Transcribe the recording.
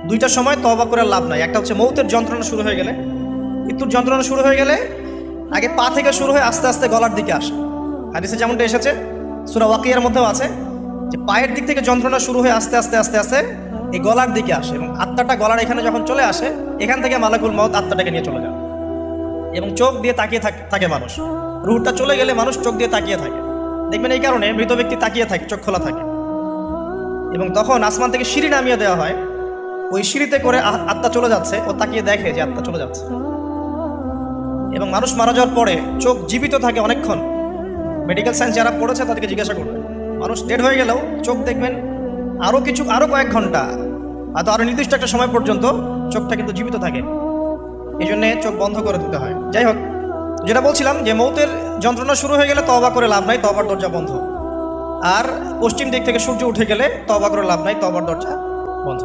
দুইটা সময় তওবা করে লাভ নাই। একটা হচ্ছে মৌতের যন্ত্রণা শুরু হয়ে গেলে, মৃত্যুর যন্ত্রণা শুরু হয়ে গেলে আগে পা থেকে শুরু হয়ে আস্তে আস্তে গলার দিকে আসে। হাদিসে যেমনটা এসেছে, সূরা ওয়াকিয়ার মধ্যেও আছে যে পায়ের দিক থেকে যন্ত্রণা শুরু হয়ে আস্তে আস্তে আস্তে আস্তে এই গলার দিকে আসে, এবং আত্মাটা গলার এখানে যখন চলে আসে, এখান থেকে মালাকুল মউত আত্মাটাকে নিয়ে চলে যায়। এবং চোখ দিয়ে তাকিয়ে থাকে মানুষ, রুহটা চলে গেলে মানুষ চোখ দিয়ে তাকিয়ে থাকে। দেখবেন এই কারণে মৃত ব্যক্তি তাকিয়ে থাকে, চোখ খোলা থাকে। এবং তখন আসমান থেকে সিঁড়ি নামিয়ে দেওয়া হয়, ওই সিঁড়িতে করে আত্মা চলে যাচ্ছে, ও তাকিয়ে দেখে যে আত্মা চলে যাচ্ছে। এবং মানুষ মারা যাওয়ার পরে চোখ জীবিত থাকে অনেকক্ষণ। মেডিকেল সায়েন্স যারা পড়েছে তাদেরকে জিজ্ঞাসা করবে, মানুষ ডেড হয়ে গেলেও চোখ দেখবেন আরও কয়েক ঘন্টা, হয়তো আরও নির্দিষ্ট একটা সময় পর্যন্ত চোখটা কিন্তু জীবিত থাকে। এই জন্যে চোখ বন্ধ করে দিতে হয়। যাই হোক, যেটা বলছিলাম যে মৌতের যন্ত্রণা শুরু হয়ে গেলে তওবা করে লাভ নাই, তওবার দরজা বন্ধ। আর পশ্চিম দিক থেকে সূর্য উঠে গেলে তওবা করে লাভ নাই, তওবার দরজা বন্ধ।